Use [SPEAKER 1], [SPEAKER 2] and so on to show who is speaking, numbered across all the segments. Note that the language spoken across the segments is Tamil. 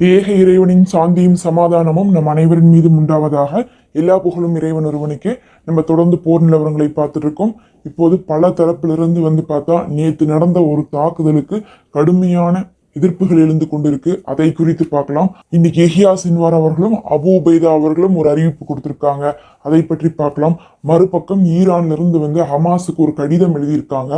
[SPEAKER 1] ஏக இறைவனின் சாந்தியும் சமாதானமும் நம் அனைவரின் மீதும் உண்டாவதாக. எல்லா புகழும் இறைவன் ஒருவனுக்கே. நம்ம தொடர்ந்து போர் நிலவரங்களை பார்த்துட்டு இருக்கோம். இப்போது பல தரப்பிலிருந்து பார்த்தா நேற்று நடந்த ஒரு தாக்குதலுக்கு கடுமையான எதிர்ப்புகள் எழுந்து கொண்டிருக்கு. அதை குறித்து பார்க்கலாம். இன்னைக்கு யஹ்யா சின்வார் அவர்களும் அபு உபைதா அவர்களும் ஒரு அறிவிப்பு கொடுத்திருக்காங்க. அதை பற்றி பார்க்கலாம். மறுபக்கம் ஈரான்ல இருந்து ஹமாஸுக்கு ஒரு கடிதம் எழுதியிருக்காங்க.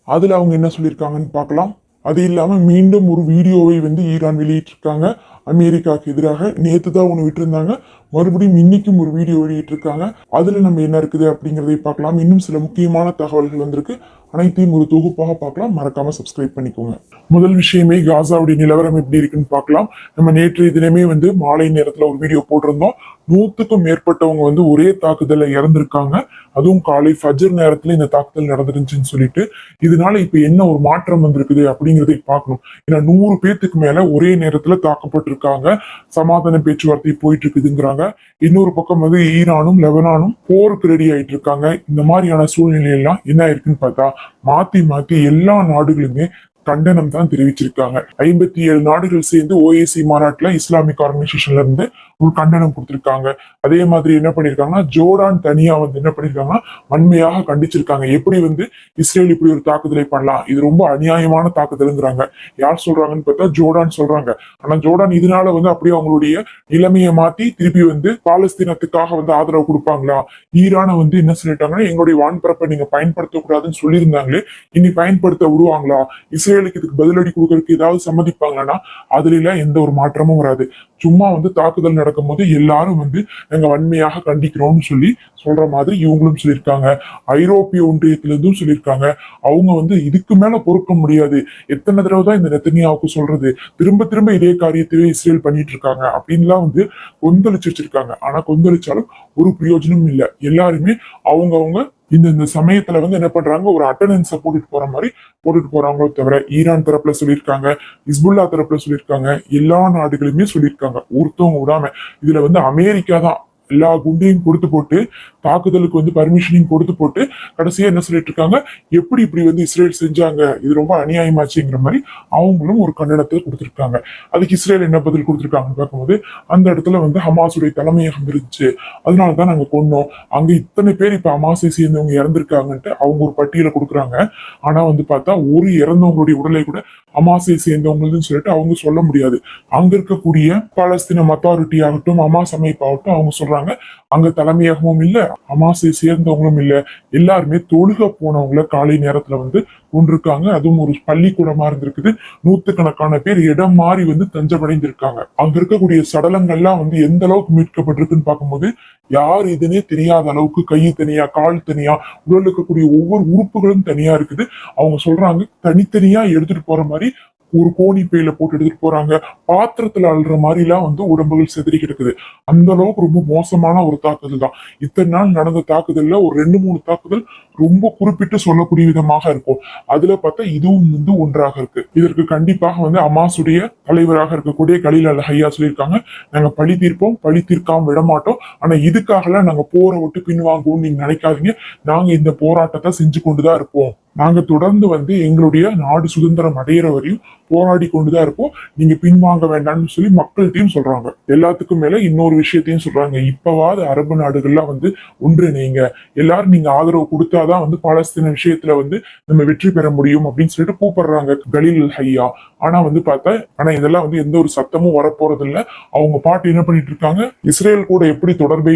[SPEAKER 1] அதுல அவங்க என்ன சொல்லியிருக்காங்கன்னு பார்க்கலாம். அது இல்லாம மீண்டும் ஒரு வீடியோவை ஈரான் வெளியிட்டிருக்காங்க. அமெரிக்காவுக்கு எதிராக நேத்து தான் ஒன்று விட்டுருந்தாங்க. மறுபடியும் இன்னைக்கும் ஒரு வீடியோ வெளியிட்டிருக்காங்க. அதுல நம்ம என்ன இருக்குது அப்படிங்கிறதை பார்க்கலாம். இன்னும் சில முக்கியமான தகவல்கள் வந்திருக்கு. அனைத்தையும் ஒரு தொகுப்பாக பார்க்கலாம். மறக்காம சப்ஸ்கிரைப் பண்ணிக்கோங்க. முதல் விஷயமே காசாவுடைய நிலவரம் எப்படி இருக்குன்னு பார்க்கலாம். நம்ம நேற்றைய தினமே மாலை நேரத்துல ஒரு வீடியோ போட்டிருந்தோம். 100க்கும் மேற்பட்டவங்க ஒரே தாக்குதல்ல இறந்திருக்காங்க. அதுவும் காலை ஃபஜர் நேரத்துல இந்த தாக்குதல் நடந்துருந்துச்சுன்னு சொல்லிட்டு, இதனால இப்ப என்ன ஒரு மாற்றம் வந்திருக்குது அப்படிங்கிறதை பார்க்கணும். ஏன்னா 100 பேத்துக்கு மேல ஒரே நேரத்துல தாக்கப்பட்டிருக்காங்க. சமாதான பேச்சுவார்த்தை போயிட்டு இருக்குதுங்கிறாங்க. இன்னொரு பக்கம் ஈரானும் லெபனானும் போருக்கு ரெடி ஆயிட்டு இருக்காங்க. இந்த மாதிரியான சூழ்நிலையெல்லாம் என்ன இருக்குன்னு பார்த்தா, மாத்தி மாத்தி எல்லா நாடுகளுமே கண்டனம் தான் தெரிவிச்சிருக்காங்க. 57 நாடுகள் சேர்ந்து OIC மாநாட்டுல இஸ்லாமிக் ஆர்கனைசேஷன்ல இருந்து ஒரு கண்டனம் கொடுத்திருக்காங்க. அதே மாதிரி என்ன பண்ணிருக்காங்கன்னா, ஜோர்டான் தனியா என்ன பண்ணிருக்காங்கன்னா வன்மையாக கண்டிச்சிருக்காங்க. எப்படி இஸ்ரேல் இப்படி ஒரு தாக்குதலை பண்ணலாம், இது ரொம்ப அநியாயமான தாக்குதலுங்கிறாங்க. யார் சொல்றாங்கன்னு பார்த்தா ஜோர்டான் சொல்றாங்க. ஆனா ஜோர்டான் இதனால அப்படியே அவங்களுடைய நிலைமையை மாத்தி திருப்பி பாலஸ்தீனத்துக்காக ஆதரவு கொடுப்பாங்களா? ஈரான என்ன சொல்லிட்டாங்கன்னா, எங்களுடைய வான்பரப்பை நீங்க பயன்படுத்தக்கூடாதுன்னு சொல்லியிருந்தாங்களே, இனி பயன்படுத்த விடுவாங்களா? இஸ்ரேலுக்கு இதுக்கு பதிலடி கொடுக்கறதுக்கு ஏதாவது சம்மதிப்பாங்கன்னா அதுல எந்த ஒரு மாற்றமும் வராது. சும்மா தாக்குதல் நடக்கும் போது எல்லாரும் நாங்க வன்மையாக கண்டிக்கிறோம்னு சொல்லி சொல்ற மாதிரி இவங்களும் சொல்லியிருக்காங்க. ஐரோப்பிய ஒன்றியத்திலிருந்தும் சொல்லியிருக்காங்க. அவங்க இதுக்கு மேல பொறுக்க முடியாது. எத்தனை தடவை தான் இந்த நெத்தனியாவுக்கு சொல்றது, திரும்ப திரும்ப இதே காரியத்தையே இஸ்ரேல் பண்ணிட்டு இருக்காங்க அப்படின்லாம் கொந்தளிச்சு வச்சிருக்காங்க. ஆனா கொந்தளிச்சாலும் ஒரு பிரயோஜனமும் இல்லை. எல்லாருமே அவங்க இந்த சமயத்துல என்ன பண்றாங்க, ஒரு அட்டண்டன்ஸை போட்டுட்டு போறாங்களோ தவிர, ஈரான் தரப்புல சொல்லியிருக்காங்க, இஸ்புல்லா தரப்புல சொல்லியிருக்காங்க, எல்லா நாடுகளுமே சொல்லியிருக்காங்க. ஒருத்தவங்க விடாம. இதுல அமெரிக்கா தான் எல்லா குண்டையும் கொடுத்து போட்டு, தாக்குதலுக்கு பர்மிஷனையும் கொடுத்து போட்டு, கடைசியா என்ன சொல்லிட்டு இருக்காங்க, எப்படி இப்படி இஸ்ரேல் செஞ்சாங்க, இது ரொம்ப அநியாயமாச்சுங்கிற மாதிரி அவங்களும் ஒரு கண்டனத்தை கொடுத்திருக்காங்க. அதுக்கு இஸ்ரேல் என்ன பதில் கொடுத்திருக்காங்கன்னு பார்க்கும்போது, அந்த இடத்துல ஹமாஸுடைய தலைமையகம் இருந்துச்சு, அதனாலதான் நாங்க கொன்னோம். அங்க இத்தனை பேர் இப்ப ஹமாஸை சேர்ந்தவங்க இறந்திருக்காங்கன்ட்டு அவங்க ஒரு பட்டியலை கொடுக்குறாங்க. ஆனா பார்த்தா ஒரு இறந்தவங்களுடைய உடலை கூட ஹமாஸை சேர்ந்தவங்கன்னு சொல்லிட்டு அவங்க சொல்ல முடியாது. அங்க இருக்கக்கூடிய பாலஸ்தீன அத்தாரிட்டி ஆகட்டும், ஹமாஸ் அமைப்பாகட்டும், அவங்க சொல்றாங்க அங்க தலைமையகமும் இல்ல, ஹமாஸை சேர்ந்தவங்களும் இல்ல, எல்லாருமே தொழுக போனவங்கள காலை நேரத்துல கொண்டிருக்காங்க. அதுவும் ஒரு பள்ளிக்கூடமா இருந்திருக்குது. நூத்துக்கணக்கான பேர் இடம் மாறி தஞ்சமடைந்திருக்காங்க. அங்க இருக்கக்கூடிய சடலங்கள்லாம் எந்த அளவுக்கு மீட்கப்பட்டிருக்குன்னு பார்க்கும்போது, யார் இதுன்னே தெரியாத அளவுக்கு கை தனியா, கால் தனியா, உடல் இருக்கக்கூடிய ஒவ்வொரு உறுப்புகளும் தனியா இருக்குது. அவங்க சொல்றாங்க தனித்தனியா எடுத்துட்டு போற மாதிரி ஒரு கோணி பையில போட்டு எடுத்துட்டு போறாங்க. பாத்திரத்துல அழுற மாதிரி எல்லாம் உடம்புகள் செதறி கிடக்குது. அந்த அளவுக்கு ரொம்ப மோசமான ஒரு தாக்குதல் தான். இத்தனை நாள் நடந்த தாக்குதல்ல ஒரு 2-3 தாக்குதல் ரொம்ப குறிப்பிட்டு சொல்லக்கூடிய விதமாக இருக்கும். அதுல பார்த்தா இதுவும் ஒன்றாக இருக்கு. இதற்கு கண்டிப்பாக ஹமாஸுடைய தலைவராக இருக்கக்கூடிய கலீல் அல் ஹையா சொல்லியிருக்காங்க, நாங்க பழி தீர்ப்போம், பழி தீர்க்காம விட மாட்டோம். ஆனா இதுக்காகலாம் நாங்க போரை விட்டு பின்வாங்குவோம் நீங்க நினைக்காதீங்க. நாங்க இந்த போராட்டத்தை செஞ்சு கொண்டுதான் இருப்போம். நாங்க தொடர்ந்து எங்களுடைய நாடு சுதந்திரம் அடையிற வரையும் போராடி கொண்டுதான் இருப்போம். நீங்க பின்வாங்க வேண்டாம்னு சொல்லி மக்கள்கிட்டையும் சொல்றாங்க. எல்லாத்துக்கும் மேல இன்னொரு விஷயத்தையும் சொல்றாங்க, இப்பவாது அரபு நாடுகள்லாம் ஒன்றிணைங்க, எல்லாரும் நீங்க ஆதரவு கொடுத்தாதான் பாலஸ்தீன விஷயத்துல நம்ம வெற்றி பெற முடியும் அப்படின்னு சொல்லிட்டு கூப்பிடுறாங்க கலீல் அல் ஹையா. ஆனா பார்த்தா இதெல்லாம் எந்த ஒரு சத்தமும் வரப்போறது இல்ல. அவங்க பாட்டு என்ன பண்ணிட்டு இருக்காங்க, இஸ்ரேல் கூட எப்படி தொடர்பை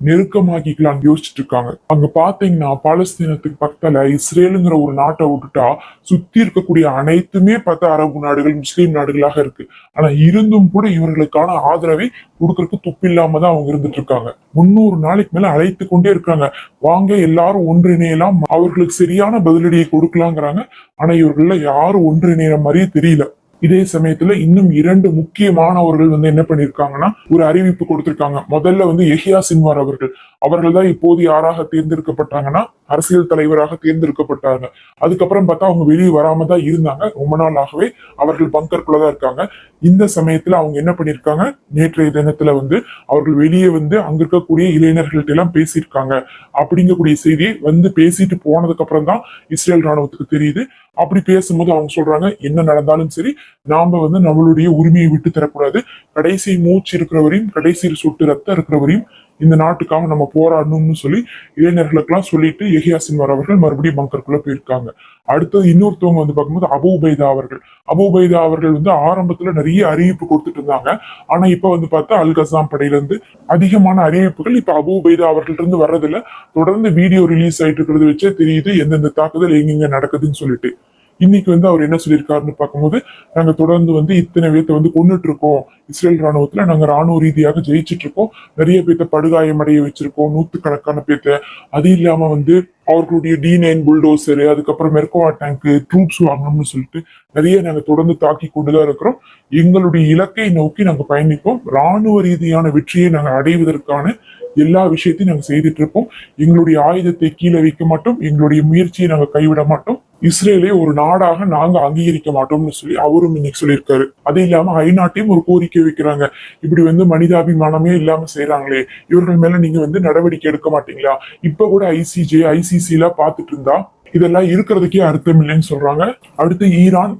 [SPEAKER 1] நெருக்கமாக்கிக்கலாம்னு யோசிச்சுட்டு இருக்காங்க. அங்க பாத்தீங்கன்னா பாலஸ்தீனத்துக்கு பக்கத்துல இஸ்ரேலுங்கிற ஒரு நாட்டை விட்டுட்டா சுத்தி இருக்கக்கூடிய அனைத்துமே பார்த்தா அரபு நாடுகள், முஸ்லீம் நாடுகளாக இருக்கு. ஆனா இருந்தும் கூட இவர்களுக்கான ஆதரவை கொடுக்கறதுக்கு துப்பில்லாம தான் அவங்க இருந்துட்டு இருக்காங்க. 300 நாளைக்கு மேல அழைத்து கொண்டே இருக்காங்க, வாங்க எல்லாரும் ஒன்றிணையலாம், அவர்களுக்கு சரியான பதிலடியை கொடுக்கலாங்கிறாங்க. ஆனா இவர்கள யாரும் ஒன்றிணைற மாதிரியே தெரியல. இதே சமயத்துல இன்னும் 2 முக்கியமானவர்கள் என்ன பண்ணிருக்காங்கன்னா ஒரு அறிவிப்பு கொடுத்திருக்காங்க. முதல்ல யஹ்யா சின்வார் அவர்கள், அவர்கள் தான் இப்போது யாராக தேர்ந்தெடுக்கப்பட்டாங்கன்னா அரசியல் தலைவராக தேர்ந்தெடுக்கப்பட்டாங்க. அதுக்கப்புறம் பார்த்தா அவங்க வெளியே வராம தான் இருந்தாங்க. ரொம்ப நாளாகவே அவர்கள் பங்கருக்குள்ளதான் இருக்காங்க. இந்த சமயத்துல அவங்க என்ன பண்ணிருக்காங்க, நேற்றைய தினத்துல வந்து அவர்கள் வெளியே வந்து அங்க இருக்கக்கூடிய இளைஞர்கள்ட்ட எல்லாம் பேசியிருக்காங்க அப்படிங்கக்கூடிய செய்தியை வந்து பேசிட்டு போனதுக்கு அப்புறம் தான் இஸ்ரேல் ராணுவத்துக்கு தெரியுது. அப்படி பேசும்போது அவங்க சொல்றாங்க, என்ன நடந்தாலும் சரி நாம வந்து நம்மளுடைய உரிமையை விட்டு தரக்கூடாது. கடைசி மூச்சு இருக்கிறவரையும், கடைசி சொட்டு ரத்தம் இருக்கிறவரையும் இந்த நாட்டுக்காக நம்ம போராடணும்னு சொல்லி இளைஞர்களுக்கெல்லாம் சொல்லிட்டு யஹ்யா சின்வார் அவர்கள் மறுபடியும் பங்கருக்குள்ள போயிருக்காங்க. அடுத்தது இன்னொருத்தவங்க வந்து பார்க்கும்போது அபு உபைதா அவர்கள். அபு உபைதா அவர்கள் வந்து ஆரம்பத்துல நிறைய அறிவிப்பு கொடுத்துட்டு இருந்தாங்க. ஆனா இப்ப வந்து பார்த்தா அல் கசாம் படையில இருந்து அதிகமான அறிவிப்புகள் இப்ப அபு உபைதா அவர்கள்ட்ட இருந்து வர்றதில்ல. தொடர்ந்து வீடியோ ரிலீஸ் ஆயிட்டு இருக்கிறது வச்சே தெரியுது எந்தெந்த தாக்குதல் எங்கெங்க நடக்குதுன்னு சொல்லிட்டு. இன்னைக்கு வந்து அவர் என்ன சொல்லியிருக்காருன்னு பார்க்கும்போது, நாங்க தொடர்ந்து வந்து இத்தனை பேர்த்த வந்து கொன்னுட்டு இருக்கோம். இஸ்ரேல் ராணுவத்துல நாங்க ராணுவ ரீதியாக ஜெயிச்சிட்டு இருக்கோம். நிறைய பேர்த்த படுகாயமடைய வச்சிருக்கோம், நூத்துக்கணக்கான பேர்த்த. அது இல்லாம வந்து அவர்களுடைய D9 புல்டோசரு, அதுக்கப்புறம் மெர்கோவா டேங்க் ட்ரூப்ஸ் வாங்கணும்னு சொல்லிட்டு நிறைய நாங்க தொடர்ந்து தாக்கி கொண்டுதான் இருக்கிறோம். எங்களுடைய இலக்கை நோக்கி நாங்க பயணிப்போம். ராணுவ ரீதியான வெற்றியை நாங்க அடைவதற்கான எல்லா விஷயத்தையும் நாங்க செய்துட்டு இருப்போம். எங்களுடைய ஆயுதத்தை கீழே வைக்க மாட்டோம். எங்களுடைய முயற்சியை நாங்க கைவிட மாட்டோம். இஸ்ரேலை ஒரு நாடாக நாங்க அங்கீகரிக்க மாட்டோம்னு சொல்லி அவரும் இன்னைக்கு சொல்லியிருக்காரு. அது இல்லாம ஐநாட்டையும் ஒரு கோரிக்கை வைக்கிறாங்க. இப்படி வந்து மனிதாபிமானமே இல்லாம செய்யறாங்களே, இவர்கள் மேல நீங்க வந்து நடவடிக்கை எடுக்க மாட்டீங்களா? இப்ப கூட ICC எல்லாம் பாத்துட்டு இருந்தா இதெல்லாம் இருக்கிறதுக்கே அர்த்தம் இல்லைன்னு சொல்றாங்க. அடுத்து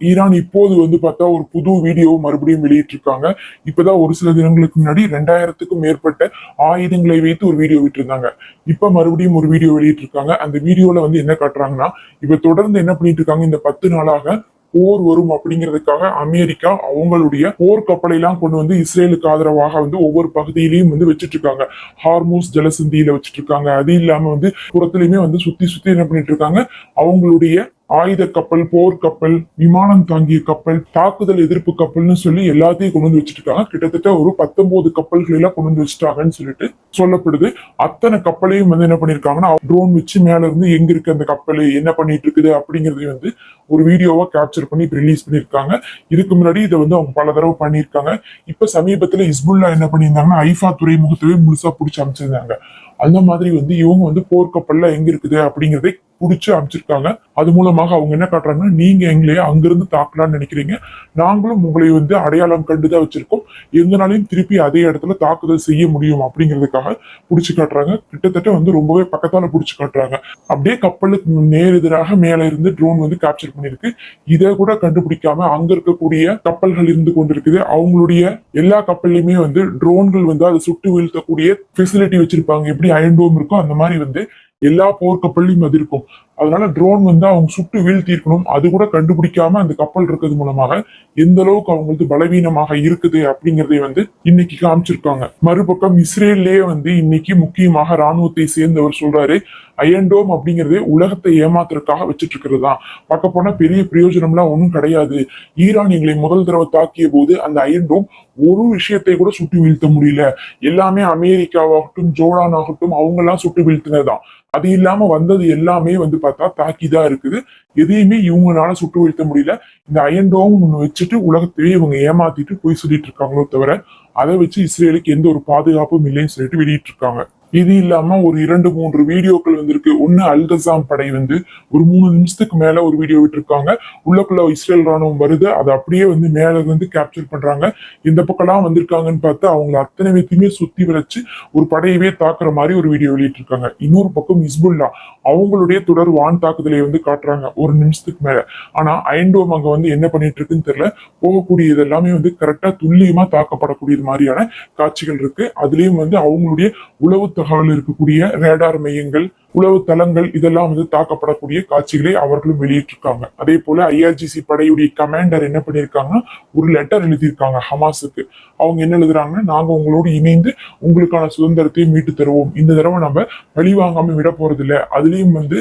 [SPEAKER 1] ஈரான் இப்போது வந்து பார்த்தா ஒரு புது வீடியோ மறுபடியும் வெளியிட்டிருக்காங்க. இப்பதான் ஒரு சில தினங்களுக்கு முன்னாடி 2000க்கும் மேற்பட்ட ஆயுதங்களை வைத்து ஒரு வீடியோ விட்டுருந்தாங்க. இப்ப மறுபடியும் ஒரு வீடியோ வெளியிட்டிருக்காங்க. அந்த வீடியோல வந்து என்ன காட்டுறாங்கன்னா, இப்ப தொடர்ந்து என்ன பண்ணிட்டு இருக்காங்க, இந்த 10 நாளாக போர் வரும் அப்படிங்கிறதுக்காக அமெரிக்கா அவங்களுடைய போர் கப்பலை எல்லாம் கொண்டு வந்து இஸ்ரேலுக்கு ஆதரவாக வந்து ஒவ்வொரு பகுதியிலையும் வந்து வச்சிட்டு இருக்காங்க. ஹார்மூஸ் ஜலசந்தியில வச்சிட்டு இருக்காங்க. அது இல்லாம வந்து புறத்திலுமே வந்து சுத்தி சுத்தி என்ன பண்ணிட்டு இருக்காங்க, அவங்களுடைய ஆயுத கப்பல், போர் கப்பல், விமானம் தாங்கிய கப்பல், தாக்குதல் எதிர்ப்பு கப்பல்னு சொல்லி எல்லாத்தையும் கொண்டு வந்து வச்சுட்டு இருக்காங்க. கிட்டத்தட்ட ஒரு 19 கப்பல்கள் எல்லாம் கொண்டு வந்து வச்சுட்டாங்கன்னு சொல்லிட்டு சொல்லப்படுது. அத்தனை கப்பலையும் வந்து என்ன பண்ணிருக்காங்கன்னா ட்ரோன் வச்சு மேல இருந்து எங்க இருக்கு அந்த கப்பல், என்ன பண்ணிட்டு இருக்குது அப்படிங்கறதையும் வந்து ஒரு வீடியோவா கேப்சர் பண்ணி ரிலீஸ் பண்ணிருக்காங்க. இதுக்கு முன்னாடி இதை வந்து அவங்க பல தடவை பண்ணியிருக்காங்க. இப்ப சமீபத்துல ஹிஸ்புல்லா என்ன பண்ணியிருந்தாங்கன்னா ஐஃபா துறைமுகத்தவே முழுசா பிடிச்சி அமைச்சிருந்தாங்க. அந்த மாதிரி வந்து இவங்க வந்து போர்க்கப்பல்ல எங்க இருக்குது அப்படிங்கறதை புடிச்சு அமைச்சிருக்காங்க. அது மூலமாக அவங்க என்ன காட்டுறாங்கன்னா, நீங்க எங்களையே அங்கிருந்து தாக்கலாம்னு நினைக்கிறீங்க, நாங்களும் உங்களை வந்து அடையாளம் கண்டுதான் வச்சிருக்கோம், எங்கனாலையும் திருப்பி அதே இடத்துல தாக்குதல் செய்ய முடியும் அப்படிங்கிறதுக்காக புடிச்சு காட்டுறாங்க. கிட்டத்தட்ட வந்து ரொம்பவே பக்கத்தால புடிச்சு காட்டுறாங்க. அப்படியே கப்பலுக்கு நேரெதிராக மேல இருந்து ட்ரோன் வந்து கேப்சர் பண்ணிருக்கு. இதை கூட கண்டுபிடிக்காம அங்க இருக்கக்கூடிய கப்பல்கள் இருந்து கொண்டிருக்குது. அவங்களுடைய எல்லா கப்பல்லையுமே வந்து ட்ரோன்கள் வந்து அதை சுட்டு வீழ்த்தக்கூடிய ஃபெசிலிட்டி வச்சிருப்பாங்க. எப்படி அயன் டோம் இருக்கோ அந்த மாதிரி வந்து எல்லா போர்க்கப்பல்லையும் அது இருக்கும். அதனால ட்ரோன் வந்து அவங்க சுட்டு வீழ்த்தி இருக்கணும். அது கூட கண்டுபிடிக்காம அந்த கப்பல் இருக்கிறது மூலமாக எந்த அளவுக்கு அவங்களுக்கு பலவீனமாக இருக்குது அப்படிங்கறதை வந்து இன்னைக்கு காமிச்சிருக்காங்க. மறுபக்கம் இஸ்ரேல்லயே வந்து இன்னைக்கு முக்கியமாக ராணுவத்தை சேர்ந்தவர் சொல்றாரு, அயன்டோம் அப்படிங்கிறது உலகத்தை ஏமாத்துறதுக்காக வச்சிட்டு இருக்கிறது தான். பார்க்க போனா பெரிய பிரயோஜனம்லாம் ஒன்றும் கிடையாது. ஈரான் எங்களை முதல் தடவை தாக்கிய போது அந்த அயன்டோம் ஒரு விஷயத்தை கூட சுட்டு வீழ்த்த முடியல. எல்லாமே அமெரிக்காவாகட்டும், ஜோர்டான் ஆகட்டும், அவங்க எல்லாம் சுட்டு வீழ்த்தினதுதான். அது இல்லாம வந்தது எல்லாமே வந்து பார்த்தா தாக்கிதான் இருக்குது. எதையுமே இவங்களால சுட்டு வீழ்த்த முடியல. இந்த அயன்டோம் ஒண்ணு வச்சுட்டு உலகத்தையே இவங்க ஏமாத்திட்டு போய் சொல்லிட்டு இருக்காங்களோ தவிர அதை வச்சு இஸ்ரேலுக்கு எந்த ஒரு பாதுகாப்பும் இல்லைன்னு சொல்லிட்டு வெளியிட்டு இருக்காங்க. இது இல்லாம ஒரு 2-3 வீடியோக்கள் வந்திருக்கு. ஒண்ணு அல்கசாம் படை வந்து ஒரு 3 நிமிஷத்துக்கு மேல ஒரு வீடியோ விட்டுருக்காங்க. உள்ளக்குள்ள இஸ்ரேல் ராணுவம் வருது, அதை அப்படியே வந்து மேல இருந்து கேப்சர் பண்றாங்க. இந்த பக்கம்லாம் வந்திருக்காங்கன்னு பார்த்து அவங்க அத்தனை பேத்தையுமே சுத்தி வளைச்சு ஒரு படையவே தாக்குற மாதிரி ஒரு வீடியோ வெளியிட்டு இருக்காங்க. இன்னொரு பக்கம் ஹிஸ்புல்லா அவங்களுடைய தொடர் வான் தாக்குதலை வந்து காட்டுறாங்க 1 நிமிஷத்துக்கு மேல. ஆனா அயன்டோம் அங்க வந்து என்ன பண்ணிட்டு இருக்குன்னு தெரியல. போகக்கூடியது எல்லாமே வந்து கரெக்டா துல்லியமா தாக்கப்படக்கூடியது மாதிரியான காட்சிகள் இருக்கு. அதுலயும் வந்து அவங்களுடைய உளவு தகவல் இருக்கக்கூடிய ரேடார் மையங்கள், உளவு தளங்கள் இதெல்லாம் வந்து தாக்கப்படக்கூடிய காட்சிகளை அவர்களும் வெளியிட்டிருக்காங்க. அதே போல IRGC படையுடைய கமாண்டர் என்ன பண்ணிருக்காங்கன்னா ஒரு லெட்டர் எழுதியிருக்காங்க ஹமாஸுக்கு. அவங்க என்ன எழுதுறாங்கன்னா, நாங்க உங்களோடு இணைந்து உங்களுக்கான சுதந்திரத்தை மீட்டு தருவோம், இந்த தடவை நம்ம பழி வாங்காம விட போறது இல்ல, அதுலயும் வந்து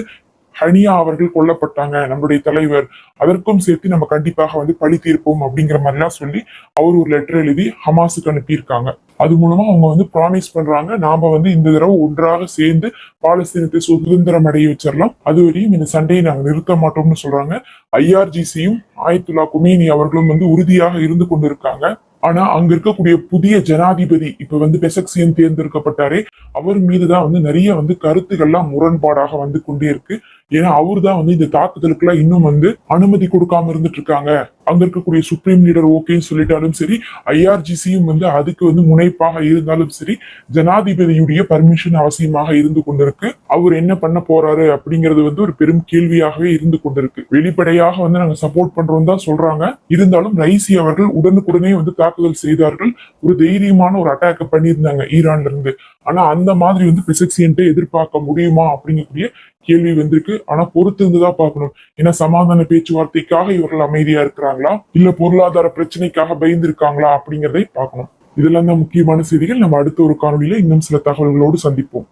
[SPEAKER 1] ஹனியா அவர்கள் கொல்லப்பட்டாங்க, நம்மளுடைய தலைவர், அதற்கும் சேர்த்து நம்ம கண்டிப்பாக வந்து பழி தீர்ப்போம் அப்படிங்கிற மாதிரிலாம் சொல்லி அவர் ஒரு லெட்டர் எழுதி ஹமாஸுக்கு அனுப்பியிருக்காங்க. அது மூலமா அவங்க வந்து ப்ராமிஸ் பண்றாங்க, நாம வந்து இந்த தடவை ஒன்றாக சேர்ந்து பாலஸ்தீனத்தை சுதந்திரம் அடைய வச்சிடலாம், அதுவரையும் இந்த சண்டையை நாங்க நிறுத்த மாட்டோம்னு சொல்றாங்க. IRGCயும் ஆயத்துல்லா குமேனி அவர்களும் வந்து உறுதியாக இருந்து கொண்டிருக்காங்க. ஆனா அங்க இருக்கக்கூடிய புதிய ஜனாதிபதி இப்ப வந்து பெசக்சியன் தேர்ந்தெடுக்கப்பட்டாரே, அவர் மீதுதான் வந்து நிறைய வந்து கருத்துக்கள்லாம் முரண்பாடாக வந்து கொண்டே இருக்கு. ஏன்னா அவரு தான் வந்து இந்த தாக்குதலுக்குலாம் இன்னும் வந்து அனுமதி கொடுக்காம இருந்துட்டு இருக்காங்க. அங்க இருக்கக்கூடிய சுப்ரீம் லீடர் ஓகேன்னு சொல்லிட்டாலும் சரி, ஐஆர்ஜிசியும் வந்து அதுக்கு வந்து முனைப்பாக இருந்தாலும் சரி, ஜனாதிபதியுடைய பர்மிஷன் அவசியமாக இருந்து கொண்டிருக்கு. அவர் என்ன பண்ண போறாரு அப்படிங்கிறது வந்து ஒரு பெரும் கேள்வியாகவே இருந்து கொண்டிருக்கு. வெளிப்படையாக வந்து நாங்க சப்போர்ட் பண்றோம் தான் சொல்றாங்க. இருந்தாலும் ரைசி அவர்கள் உடனுக்குடனே வந்து தாக்குதல் செய்தார்கள். ஒரு தைரியமான ஒரு அட்டாக் பண்ணியிருந்தாங்க ஈரான்ல இருந்து. ஆனா அந்த மாதிரி வந்து பெசக்சியன்ட்டை எதிர்பார்க்க முடியுமா அப்படிங்கக்கூடிய கேள்வி வந்திருக்கு. ஆனா பொறுத்து இருந்துதான் பார்க்கணும். ஏன்னா சமாதான பேச்சுவார்த்தைக்காக இவர்கள் அமைதியா இருக்கிறாங்களா, இல்ல பொருளாதார பிரச்சனைக்காக பயந்து இருக்காங்களா அப்படிங்கறதை பார்க்கணும். இதெல்லாம் தான் முக்கியமான செய்திகள். நம்ம அடுத்த ஒரு காணொலியில இன்னும் சில தகவல்களோடு சந்திப்போம்.